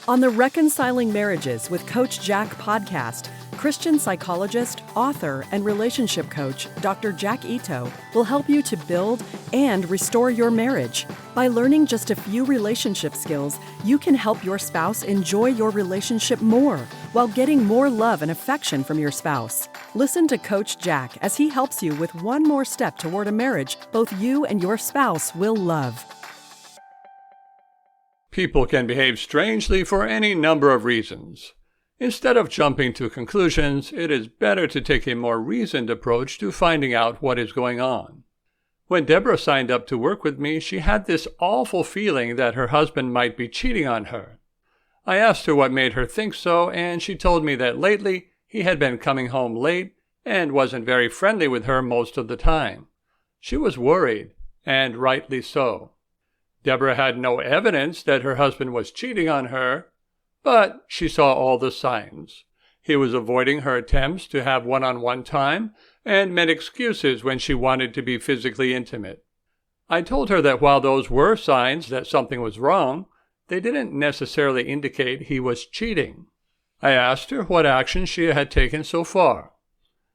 On the Reconciling Marriages with Coach Jack podcast, Christian psychologist, author, and relationship coach Dr. Jack Ito will help you to build and restore your marriage. By learning just a few relationship skills, you can help your spouse enjoy your relationship more while getting more love and affection from your spouse. Listen to Coach Jack as he helps you with one more step toward a marriage both you and your spouse will love. People can behave strangely for any number of reasons. Instead of jumping to conclusions, it is better to take a more reasoned approach to finding out what is going on. When Deborah signed up to work with me, she had this awful feeling that her husband might be cheating on her. I asked her what made her think so, and she told me that lately he had been coming home late and wasn't very friendly with her most of the time. She was worried, and rightly so. Deborah had no evidence that her husband was cheating on her, but she saw all the signs. He was avoiding her attempts to have one-on-one time and made excuses when she wanted to be physically intimate. I told her that while those were signs that something was wrong, they didn't necessarily indicate he was cheating. I asked her what action she had taken so far.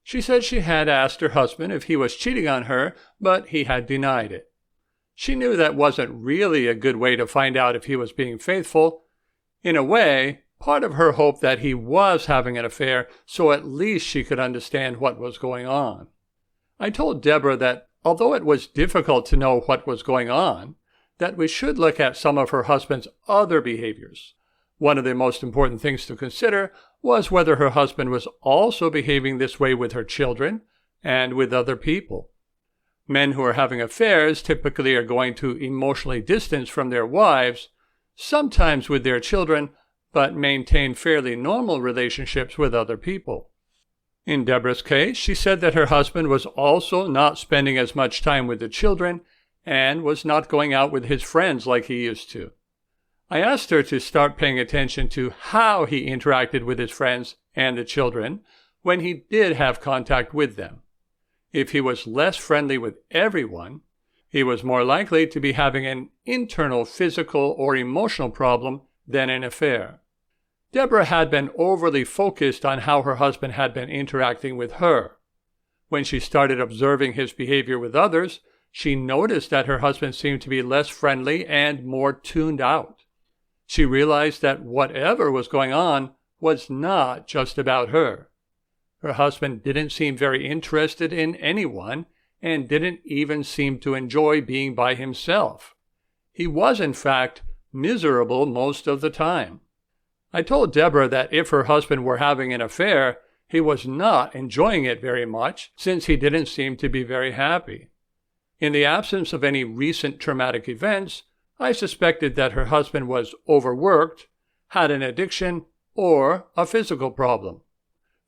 She said she had asked her husband if he was cheating on her, but he had denied it. She knew that wasn't really a good way to find out if he was being faithful. In a way, part of her hoped that he was having an affair, so at least she could understand what was going on. I told Deborah that although it was difficult to know what was going on, that we should look at some of her husband's other behaviors. One of the most important things to consider was whether her husband was also behaving this way with her children and with other people. Men who are having affairs typically are going to emotionally distance from their wives, sometimes with their children, but maintain fairly normal relationships with other people. In Deborah's case, she said that her husband was also not spending as much time with the children and was not going out with his friends like he used to. I asked her to start paying attention to how he interacted with his friends and the children when he did have contact with them. If he was less friendly with everyone, he was more likely to be having an internal physical or emotional problem than an affair. Deborah had been overly focused on how her husband had been interacting with her. When she started observing his behavior with others, she noticed that her husband seemed to be less friendly and more tuned out. She realized that whatever was going on was not just about her. Her husband didn't seem very interested in anyone and didn't even seem to enjoy being by himself. He was, in fact, miserable most of the time. I told Deborah that if her husband were having an affair, he was not enjoying it very much since he didn't seem to be very happy. In the absence of any recent traumatic events, I suspected that her husband was overworked, had an addiction, or a physical problem.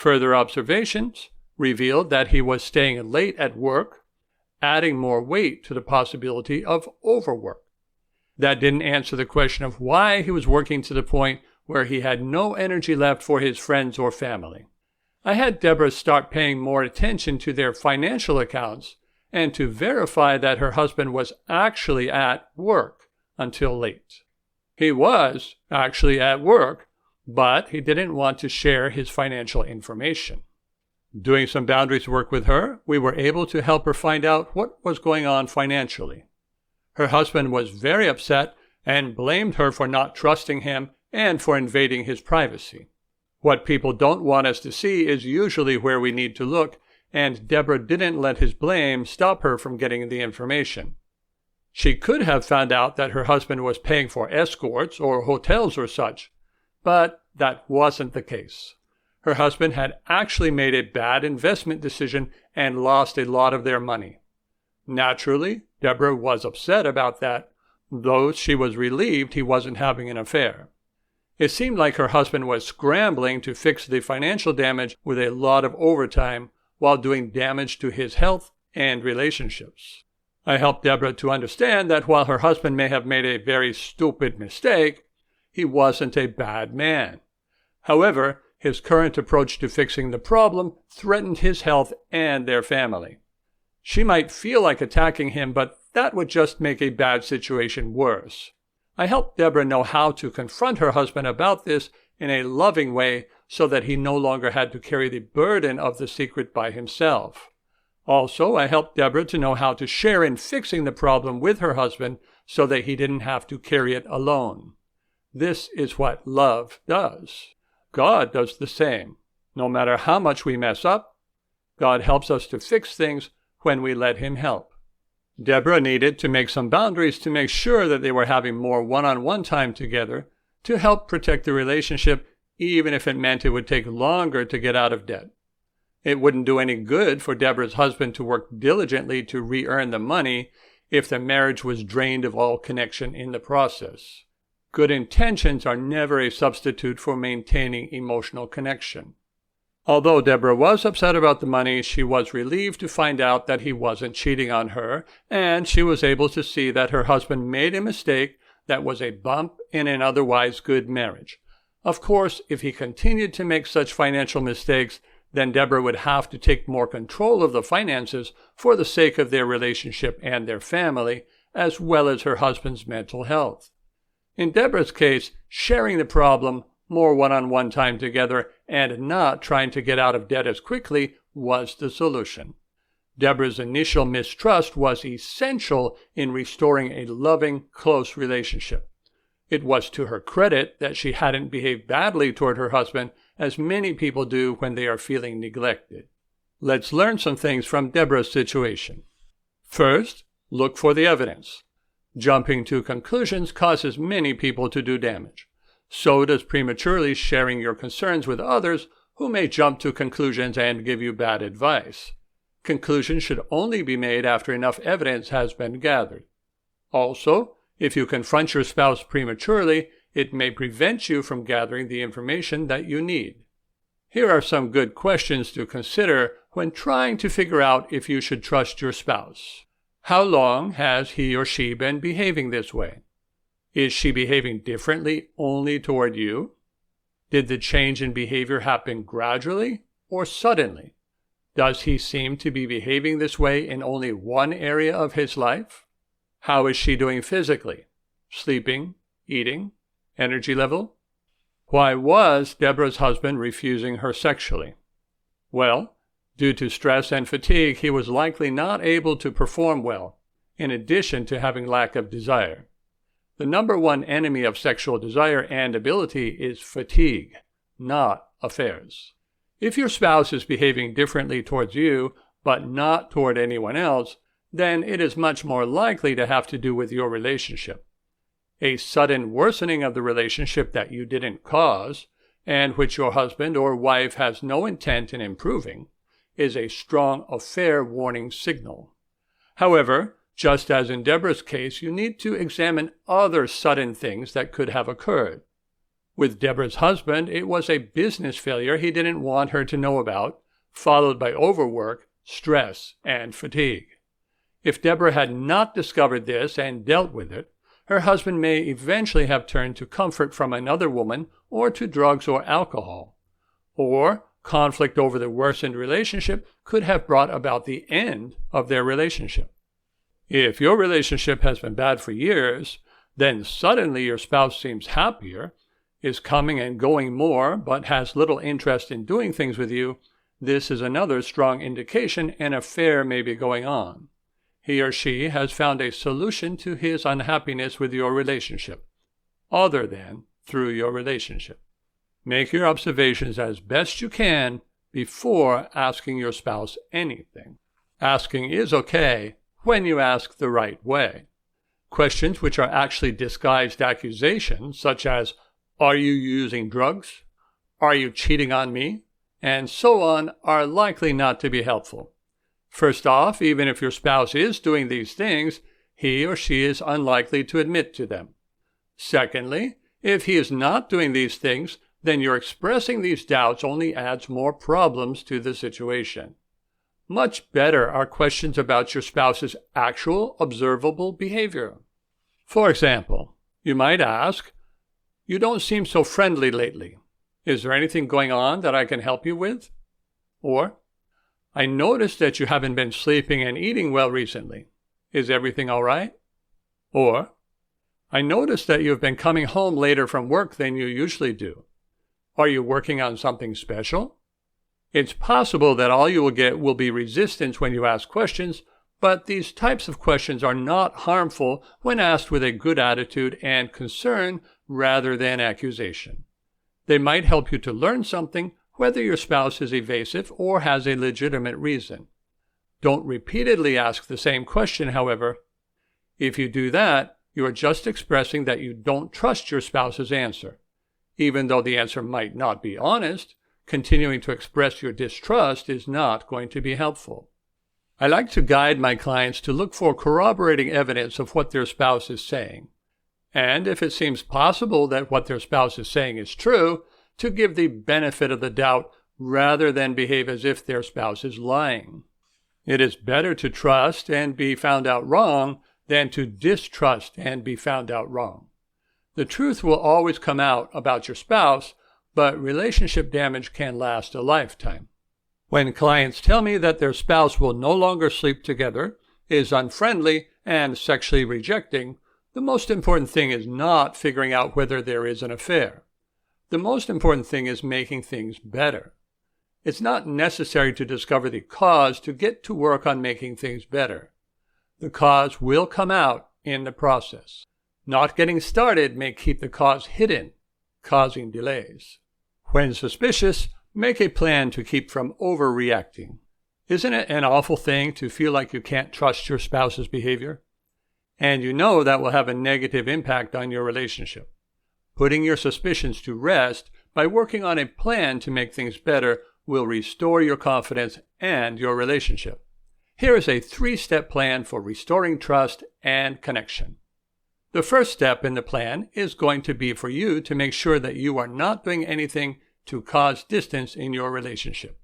Further observations revealed that he was staying late at work, adding more weight to the possibility of overwork. That didn't answer the question of why he was working to the point where he had no energy left for his friends or family. I had Deborah start paying more attention to their financial accounts and to verify that her husband was actually at work until late. He was actually at work, but he didn't want to share his financial information. Doing some boundaries work with her, we were able to help her find out what was going on financially. Her husband was very upset and blamed her for not trusting him and for invading his privacy. What people don't want us to see is usually where we need to look, and Deborah didn't let his blame stop her from getting the information. She could have found out that her husband was paying for escorts or hotels or such, but that wasn't the case. Her husband had actually made a bad investment decision and lost a lot of their money. Naturally, Deborah was upset about that, though she was relieved he wasn't having an affair. It seemed like her husband was scrambling to fix the financial damage with a lot of overtime while doing damage to his health and relationships. I helped Deborah to understand that while her husband may have made a very stupid mistake, he wasn't a bad man. However, his current approach to fixing the problem threatened his health and their family. She might feel like attacking him, but that would just make a bad situation worse. I helped Deborah know how to confront her husband about this in a loving way so that he no longer had to carry the burden of the secret by himself. Also, I helped Deborah to know how to share in fixing the problem with her husband so that he didn't have to carry it alone. This is what love does. God does the same. No matter how much we mess up, God helps us to fix things when we let Him help. Deborah needed to make some boundaries to make sure that they were having more one-on-one time together to help protect the relationship, even if it meant it would take longer to get out of debt. It wouldn't do any good for Deborah's husband to work diligently to re-earn the money if the marriage was drained of all connection in the process. Good intentions are never a substitute for maintaining emotional connection. Although Deborah was upset about the money, she was relieved to find out that he wasn't cheating on her, and she was able to see that her husband made a mistake that was a bump in an otherwise good marriage. Of course, if he continued to make such financial mistakes, then Deborah would have to take more control of the finances for the sake of their relationship and their family, as well as her husband's mental health. In Deborah's case, sharing the problem, more one-on-one time together, and not trying to get out of debt as quickly was the solution. Deborah's initial mistrust was essential in restoring a loving, close relationship. It was to her credit that she hadn't behaved badly toward her husband, as many people do when they are feeling neglected. Let's learn some things from Deborah's situation. First, look for the evidence. Jumping to conclusions causes many people to do damage. So does prematurely sharing your concerns with others who may jump to conclusions and give you bad advice. Conclusions should only be made after enough evidence has been gathered. Also, if you confront your spouse prematurely, it may prevent you from gathering the information that you need. Here are some good questions to consider when trying to figure out if you should trust your spouse. How long has he or she been behaving this way? Is she behaving differently only toward you? Did the change in behavior happen gradually or suddenly? Does he seem to be behaving this way in only one area of his life? How is she doing physically? Sleeping, eating, energy level? Why was Deborah's husband refusing her sexually? Well, due to stress and fatigue, he was likely not able to perform well, in addition to having lack of desire. The number one enemy of sexual desire and ability is fatigue, not affairs. If your spouse is behaving differently towards you, but not toward anyone else, then it is much more likely to have to do with your relationship. A sudden worsening of the relationship that you didn't cause, and which your husband or wife has no intent in improving, is a strong affair warning signal. However, just as in Deborah's case, you need to examine other sudden things that could have occurred. With Deborah's husband, it was a business failure he didn't want her to know about, followed by overwork, stress, and fatigue. If Deborah had not discovered this and dealt with it, her husband may eventually have turned to comfort from another woman or to drugs or alcohol. Or conflict over the worsened relationship could have brought about the end of their relationship. If your relationship has been bad for years, then suddenly your spouse seems happier, is coming and going more, but has little interest in doing things with you, this is another strong indication an affair may be going on. He or she has found a solution to his unhappiness with your relationship, other than through your relationship. Make your observations as best you can before asking your spouse anything. Asking is okay when you ask the right way. Questions which are actually disguised accusations, such as, "Are you using drugs?" "Are you cheating on me?" and so on, are likely not to be helpful. First off, even if your spouse is doing these things, he or she is unlikely to admit to them. Secondly, if he is not doing these things, then your expressing these doubts only adds more problems to the situation. Much better are questions about your spouse's actual observable behavior. For example, you might ask, "You don't seem so friendly lately. Is there anything going on that I can help you with?" Or, "I noticed that you haven't been sleeping and eating well recently. Is everything all right?" Or, I noticed that you have been coming home later from work than you usually do. Are you working on something special? It's possible that all you will get will be resistance when you ask questions, but these types of questions are not harmful when asked with a good attitude and concern rather than accusation. They might help you to learn something, whether your spouse is evasive or has a legitimate reason. Don't repeatedly ask the same question, however. If you do that, you are just expressing that you don't trust your spouse's answer. Even though the answer might not be honest, continuing to express your distrust is not going to be helpful. I like to guide my clients to look for corroborating evidence of what their spouse is saying. And if it seems possible that what their spouse is saying is true, to give the benefit of the doubt rather than behave as if their spouse is lying. It is better to trust and be found out wrong than to distrust and be found out wrong. The truth will always come out about your spouse, but relationship damage can last a lifetime. When clients tell me that their spouse will no longer sleep together, is unfriendly, and sexually rejecting, the most important thing is not figuring out whether there is an affair. The most important thing is making things better. It's not necessary to discover the cause to get to work on making things better. The cause will come out in the process. Not getting started may keep the cause hidden, causing delays. When suspicious, make a plan to keep from overreacting. Isn't it an awful thing to feel like you can't trust your spouse's behavior? And you know that will have a negative impact on your relationship. Putting your suspicions to rest by working on a plan to make things better will restore your confidence and your relationship. Here is a 3-step plan for restoring trust and connection. The first step in the plan is going to be for you to make sure that you are not doing anything to cause distance in your relationship.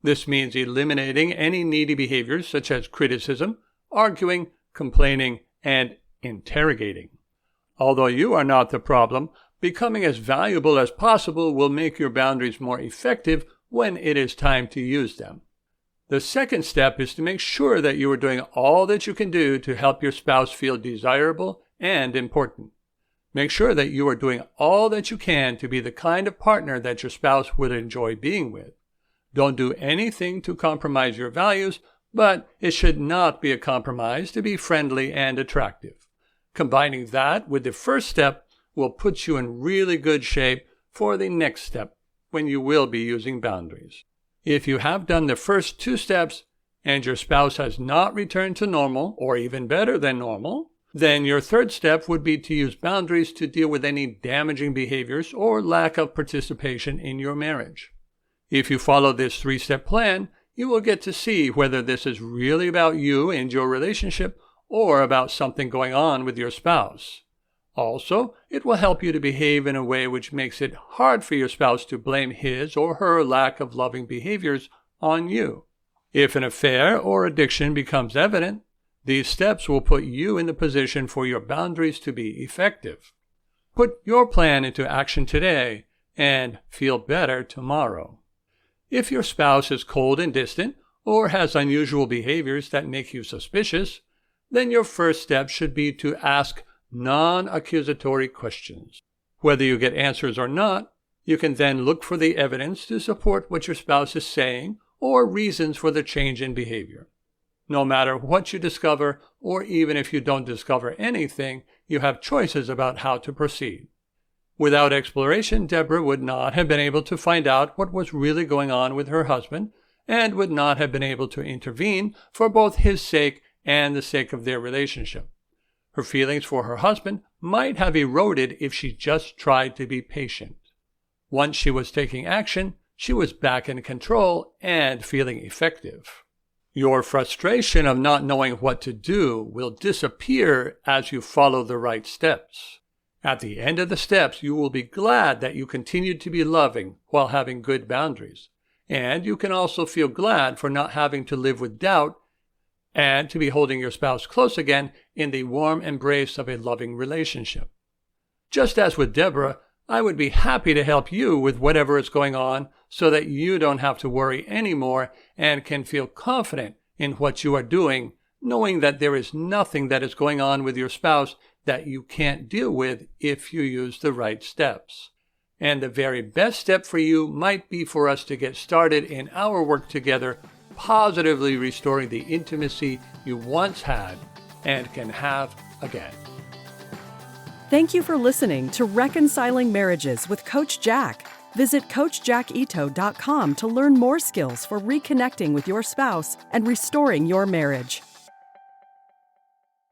This means eliminating any needy behaviors such as criticism, arguing, complaining, and interrogating. Although you are not the problem, becoming as valuable as possible will make your boundaries more effective when it is time to use them. The second step is to make sure that you are doing all that you can do to help your spouse feel desirable and important. Make sure that you are doing all that you can to be the kind of partner that your spouse would enjoy being with. Don't do anything to compromise your values, but it should not be a compromise to be friendly and attractive. Combining that with the first step will put you in really good shape for the next step when you will be using boundaries. If you have done the first 2 steps and your spouse has not returned to normal, or even better than normal, then your third step would be to use boundaries to deal with any damaging behaviors or lack of participation in your marriage. If you follow this 3-step plan, you will get to see whether this is really about you and your relationship or about something going on with your spouse. Also, it will help you to behave in a way which makes it hard for your spouse to blame his or her lack of loving behaviors on you. If an affair or addiction becomes evident, these steps will put you in the position for your boundaries to be effective. Put your plan into action today and feel better tomorrow. If your spouse is cold and distant or has unusual behaviors that make you suspicious, then your first step should be to ask non-accusatory questions. Whether you get answers or not, you can then look for the evidence to support what your spouse is saying or reasons for the change in behavior. No matter what you discover, or even if you don't discover anything, you have choices about how to proceed. Without exploration, Deborah would not have been able to find out what was really going on with her husband, and would not have been able to intervene for both his sake and the sake of their relationship. Her feelings for her husband might have eroded if she just tried to be patient. Once she was taking action, she was back in control and feeling effective. Your frustration of not knowing what to do will disappear as you follow the right steps. At the end of the steps, you will be glad that you continued to be loving while having good boundaries. And you can also feel glad for not having to live with doubt and to be holding your spouse close again in the warm embrace of a loving relationship. Just as with Deborah, I would be happy to help you with whatever is going on so that you don't have to worry anymore and can feel confident in what you are doing, knowing that there is nothing that is going on with your spouse that you can't deal with if you use the right steps. And the very best step for you might be for us to get started in our work together, positively restoring the intimacy you once had and can have again. Thank you for listening to Reconciling Marriages with Coach Jack. Visit CoachJackIto.com to learn more skills for reconnecting with your spouse and restoring your marriage.